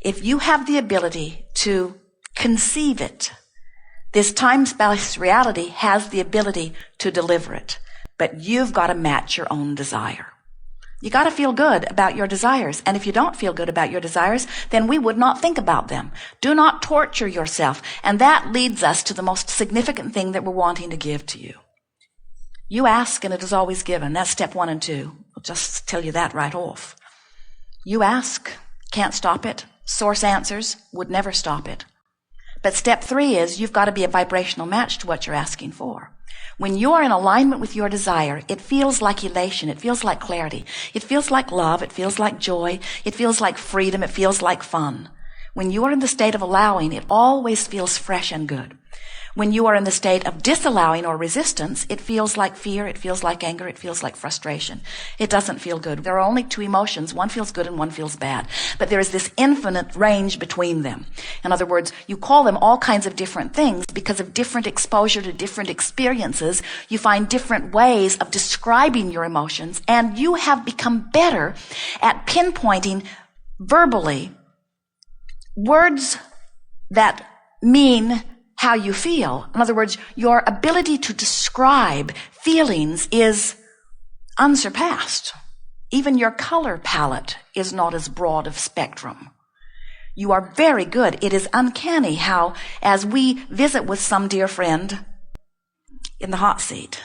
If you have the ability to conceive it, this time-space reality has the ability to deliver it. But you've got to match your own desire. You got to feel good about your desires. And if you don't feel good about your desires, then we would not think about them. Do not torture yourself. And that leads us to the most significant thing that we're wanting to give to you. You ask and it is always given. That's step 1 and 2. I'll just tell you that right off. You ask, can't stop it. Source answers, would never stop it. But step 3 is you've got to be a vibrational match to what you're asking for. When you're in alignment with your desire, it feels like elation. It feels like clarity. It feels like love. It feels like joy. It feels like freedom. It feels like fun. When you are in the state of allowing, it always feels fresh and good. When you are in the state of disallowing or resistance, it feels like fear. It feels like anger. It feels like frustration. It doesn't feel good. There are only 2 emotions. One feels good and one feels bad. But there is this infinite range between them. In other words, you call them all kinds of different things because of different exposure to different experiences. You find different ways of describing your emotions, and you have become better at pinpointing verbally words that mean how you feel. In other words, your ability to describe feelings is unsurpassed. Even your color palette is not as broad of spectrum. You are very good. It is uncanny how, as we visit with some dear friend in the hot seat,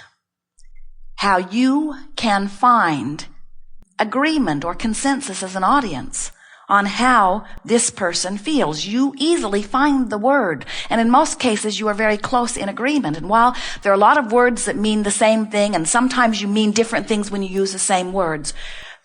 how you can find agreement or consensus as an audience on how this person feels. You easily find the word. And in most cases, you are very close in agreement. And while there are a lot of words that mean the same thing, and sometimes you mean different things when you use the same words,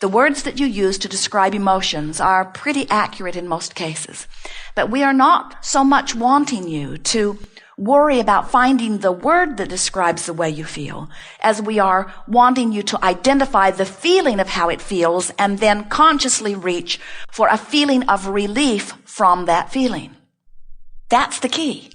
the words that you use to describe emotions are pretty accurate in most cases. But we are not so much wanting you to worry about finding the word that describes the way you feel, as we are wanting you to identify the feeling of how it feels and then consciously reach for a feeling of relief from that feeling. That's the key.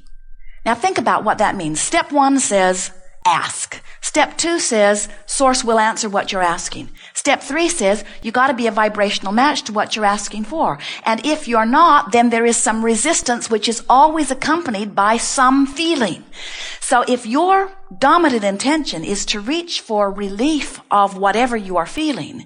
Now think about what that means. Step 1 says, ask. Step 2 says, source will answer what you're asking. Step 3 says, you got to be a vibrational match to what you're asking for. And if you're not, then there is some resistance, which is always accompanied by some feeling. So if your dominant intention is to reach for relief of whatever you are feeling,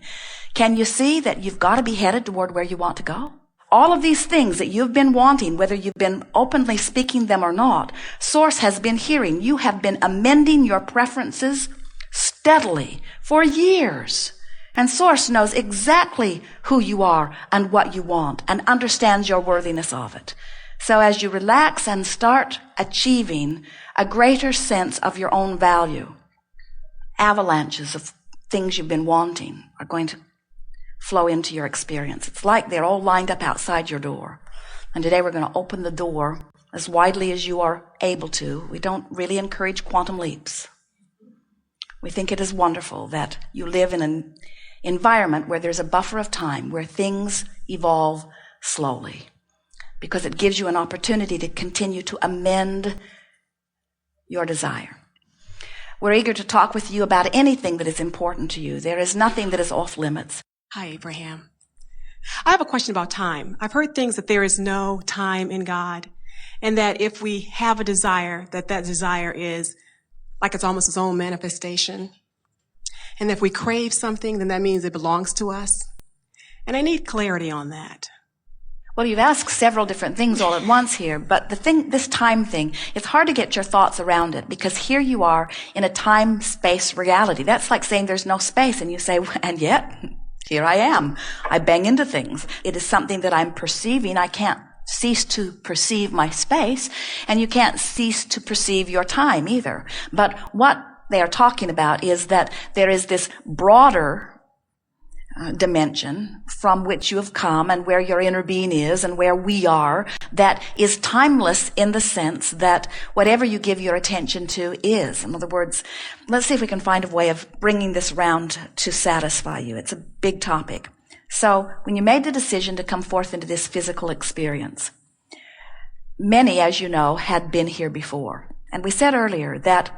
can you see that you've got to be headed toward where you want to go? All of these things that you've been wanting, whether you've been openly speaking them or not, Source has been hearing. You have been amending your preferences steadily for years. And Source knows exactly who you are and what you want and understands your worthiness of it. So as you relax and start achieving a greater sense of your own value, avalanches of things you've been wanting are going to flow into your experience. It's like they're all lined up outside your door. And today we're going to open the door as widely as you are able to. We don't really encourage quantum leaps. We think it is wonderful that you live in an environment where there's a buffer of time, where things evolve slowly, because it gives you an opportunity to continue to amend your desire. We're eager to talk with you about anything that is important to you. There is nothing that is off limits. Hi, Abraham. I have a question about time. I've heard things that there is no time in God, and that if we have a desire, that desire is like it's almost its own manifestation. And if we crave something, then that means it belongs to us. And I need clarity on that. Well, you've asked several different things all at once here, but this time thing, it's hard to get your thoughts around it, because here you are in a time-space reality. That's like saying there's no space, and you say, and yet, here I am. I bang into things. It is something that I'm perceiving. I can't cease to perceive my space, and you can't cease to perceive your time either. But what they are talking about is that there is this broader dimension from which you have come, and where your inner being is, and where we are, that is timeless in the sense that whatever you give your attention to is. In other words, let's see if we can find a way of bringing this round to satisfy you. It's a big topic. So when you made the decision to come forth into this physical experience, many, as you know, had been here before. And we said earlier that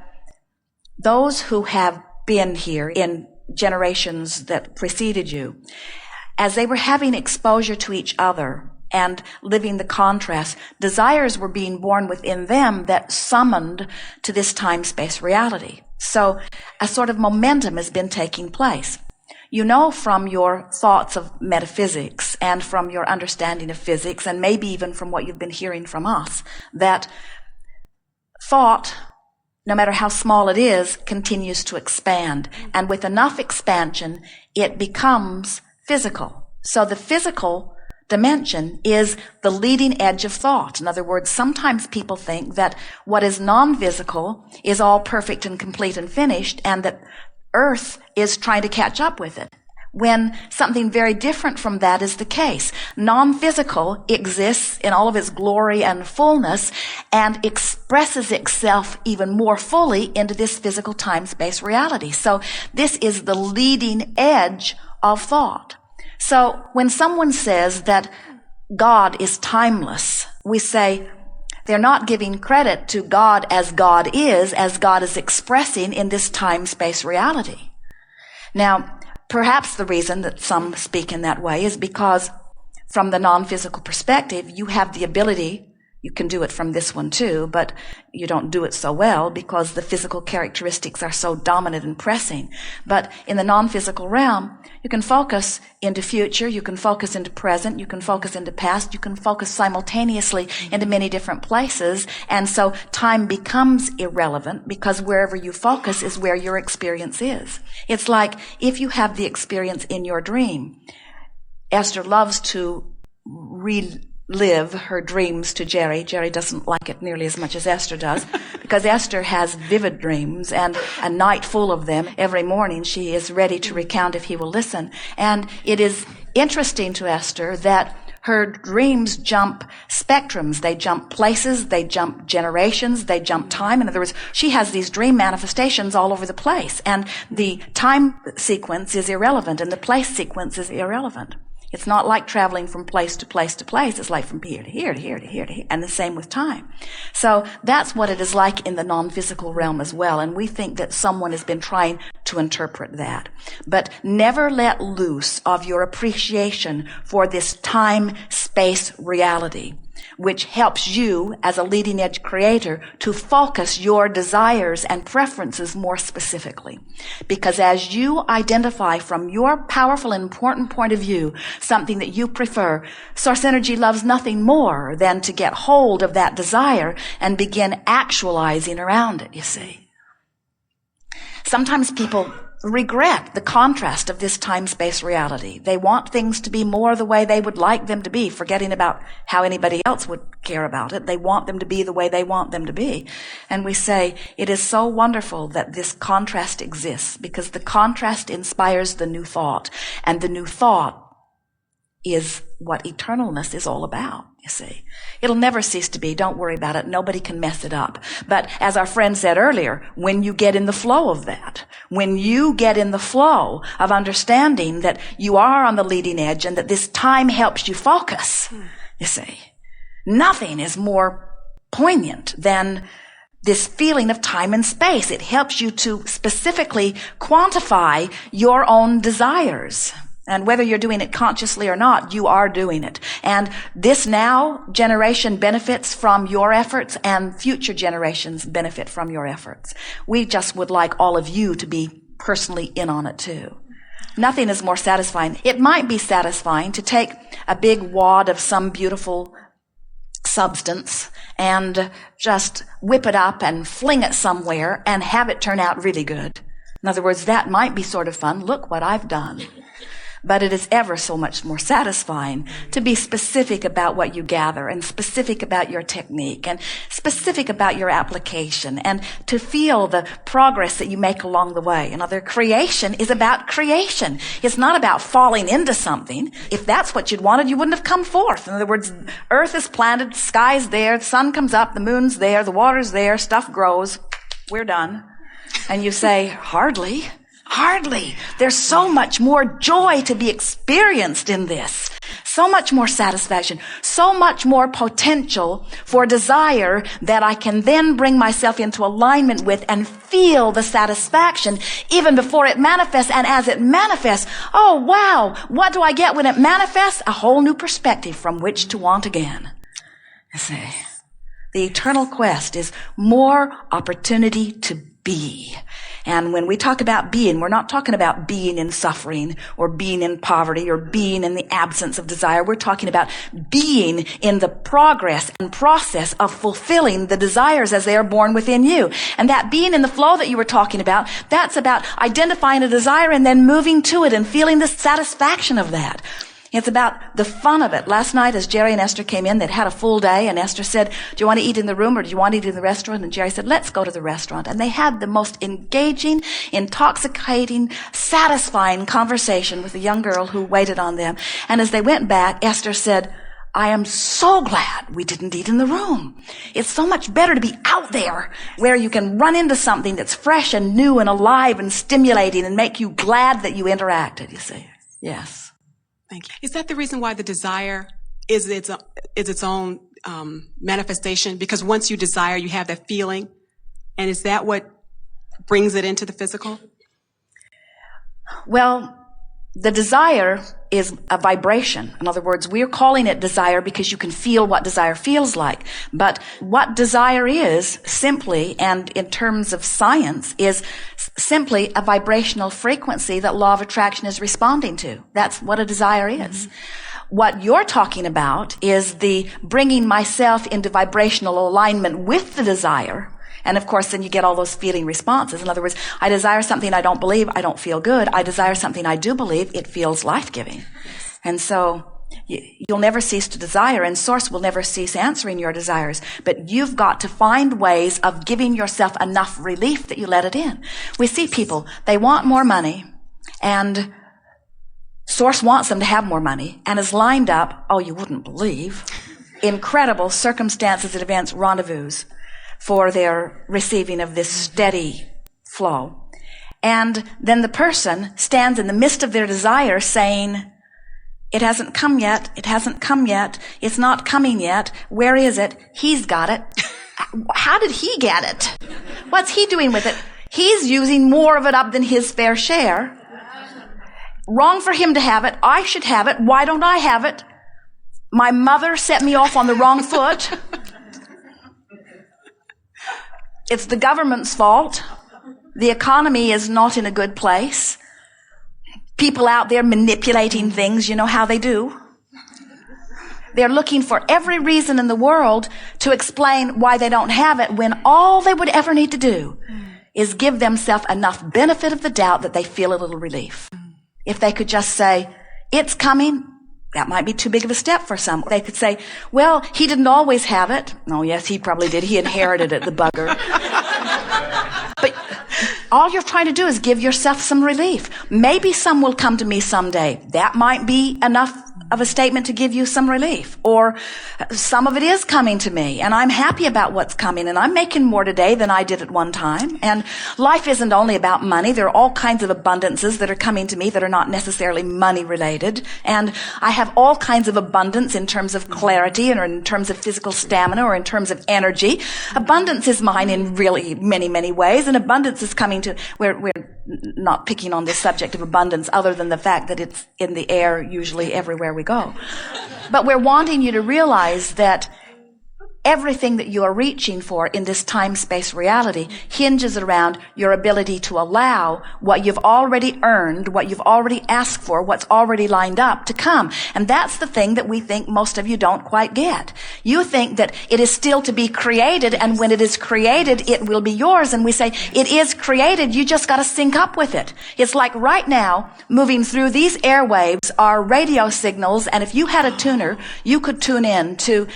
those who have been here in generations that preceded you, as they were having exposure to each other and living the contrast. Desires were being born within them that summoned to this time-space reality. So a sort of momentum has been taking place. You know from your thoughts of metaphysics and from your understanding of physics, and maybe even from what you've been hearing from us, that thought, no matter how small it is, continues to expand. And with enough expansion, it becomes physical. So the physical dimension is the leading edge of thought. In other words, sometimes people think that what is non-physical is all perfect and complete and finished, and that Earth is trying to catch up with it, when something very different from that is the case. Non-physical exists in all of its glory and fullness and expresses itself even more fully into this physical time-space reality. So this is the leading edge of thought. So when someone says that God is timeless, we say they're not giving credit to God as God is expressing in this time-space reality. Now, perhaps the reason that some speak in that way is because from the non-physical perspective, you have the ability, you can do it from this one too, but you don't do it so well because the physical characteristics are so dominant and pressing. But in the non-physical realm, you can focus into future, you can focus into present, you can focus into past, you can focus simultaneously into many different places. And so time becomes irrelevant because wherever you focus is where your experience is. It's like if you have the experience in your dream. Esther loves to relive her dreams to Jerry. Jerry doesn't like it nearly as much as Esther does because Esther has vivid dreams and a night full of them. Every morning she is ready to recount if he will listen. And it is interesting to Esther that her dreams jump spectrums. They jump places, they jump generations, they jump time. In other words, she has these dream manifestations all over the place. And the time sequence is irrelevant and the place sequence is irrelevant. It's not like traveling from place to place to place. It's like from here to here to here to here to here. And the same with time. So that's what it is like in the non-physical realm as well. And we think that someone has been trying to interpret that. But never let loose of your appreciation for this time-space reality, which helps you as a leading edge creator to focus your desires and preferences more specifically. Because as you identify from your powerful and important point of view something that you prefer, source energy loves nothing more than to get hold of that desire and begin actualizing around it, you see. Sometimes people regret the contrast of this time-space reality. They want things to be more the way they would like them to be, forgetting about how anybody else would care about it. They want them to be the way they want them to be. And we say, it is so wonderful that this contrast exists because the contrast inspires the new thought. And the new thought is what eternalness is all about, you see. It'll never cease to be. Don't worry about it. Nobody can mess it up. But as our friend said earlier, when you get in the flow of that, when you get in the flow of understanding that you are on the leading edge and that this time helps you focus, you see, nothing is more poignant than this feeling of time and space. It helps you to specifically quantify your own desires. And whether you're doing it consciously or not, you are doing it. And this now generation benefits from your efforts and future generations benefit from your efforts. We just would like all of you to be personally in on it too. Nothing is more satisfying. It might be satisfying to take a big wad of some beautiful substance and just whip it up and fling it somewhere and have it turn out really good. In other words, that might be sort of fun. Look what I've done. But it is ever so much more satisfying to be specific about what you gather and specific about your technique and specific about your application and to feel the progress that you make along the way. Another creation is about creation. It's not about falling into something. If that's what you'd wanted, you wouldn't have come forth. In other words, earth is planted, sky's there, the sun comes up, the moon's there, the water's there, stuff grows. We're done. And you say, hardly. Hardly. There's so much more joy to be experienced in this. So much more satisfaction, so much more potential for desire that I can then bring myself into alignment with and feel the satisfaction even before it manifests. And as it manifests, oh wow, what do I get when it manifests? A whole new perspective from which to want again. You see, the eternal quest is more opportunity to be. And when we talk about being, we're not talking about being in suffering or being in poverty or being in the absence of desire. We're talking about being in the progress and process of fulfilling the desires as they are born within you. And that being in the flow that you were talking about, that's about identifying a desire and then moving to it and feeling the satisfaction of that. It's about the fun of it. Last night, as Jerry and Esther came in, they'd had a full day, and Esther said, do you want to eat in the room or do you want to eat in the restaurant? And Jerry said, let's go to the restaurant. And they had the most engaging, intoxicating, satisfying conversation with the young girl who waited on them. And as they went back, Esther said, I am so glad we didn't eat in the room. It's so much better to be out there where you can run into something that's fresh and new and alive and stimulating and make you glad that you interacted, you see. Yes. Thank you. Is that the reason why the desire is its own manifestation? Because once you desire, you have that feeling, and is that what brings it into the physical? Well, the desire is a vibration. In other words, we're calling it desire because you can feel what desire feels like. But what desire is simply, and in terms of science, is simply a vibrational frequency that law of attraction is responding to. That's what a desire is. Mm-hmm. What you're talking about is the bringing myself into vibrational alignment with the desire. And of course, then you get all those feeling responses. In other words, I desire something I don't believe, I don't feel good. I desire something I do believe, it feels life-giving. And so you'll never cease to desire, and Source will never cease answering your desires. But you've got to find ways of giving yourself enough relief that you let it in. We see people, they want more money, and Source wants them to have more money, and has lined up, oh, you wouldn't believe, incredible circumstances and events, rendezvous, for their receiving of this steady flow. And then the person stands in the midst of their desire saying, it hasn't come yet, it hasn't come yet, it's not coming yet, where is it? He's got it. How did he get it? What's he doing with it? He's using more of it up than his fair share. Wrong for him to have it. I should have it. Why don't I have it? My mother set me off on the wrong foot. It's the government's fault. The economy is not in a good place. People out there manipulating things, you know how they do. They're looking for every reason in the world to explain why they don't have it, when all they would ever need to do is give themselves enough benefit of the doubt that they feel a little relief. If they could just say, it's coming, that might be too big of a step for some. They could say, well, he didn't always have it. Oh, yes, he probably did. He inherited it, the bugger. But all you're trying to do is give yourself some relief. Maybe some will come to me someday. That might be enough of a statement to give you some relief. Or some of it is coming to me, and I'm happy about what's coming, and I'm making more today than I did at one time. And life isn't only about money. There are all kinds of abundances that are coming to me that are not necessarily money related. And I have all kinds of abundance in terms of clarity, or in terms of physical stamina, or in terms of energy. Abundance is mine in really many, many ways, and abundance is coming to, we're not picking on the subject of abundance other than the fact that it's in the air usually everywhere we go. But we're wanting you to realize that everything that you are reaching for in this time-space reality hinges around your ability to allow what you've already earned, what you've already asked for, what's already lined up to come. And that's the thing that we think most of you don't quite get. You think that it is still to be created, and when it is created, it will be yours. And we say, it is created, you just got to sync up with it. It's like right now, moving through these airwaves are radio signals, and if you had a tuner, you could tune in to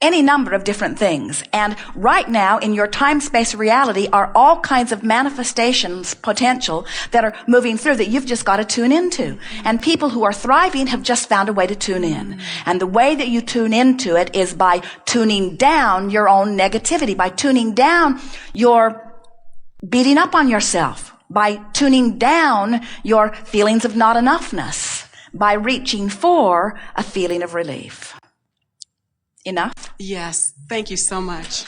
any number of different things. And right now, in your time-space reality, are all kinds of manifestations, potential, that are moving through that you've just got to tune into. And people who are thriving have just found a way to tune in. And the way that you tune into it is by tuning down your own negativity, by tuning down your beating up on yourself, by tuning down your feelings of not enoughness, by reaching for a feeling of relief. Enough? Yes. Thank you so much.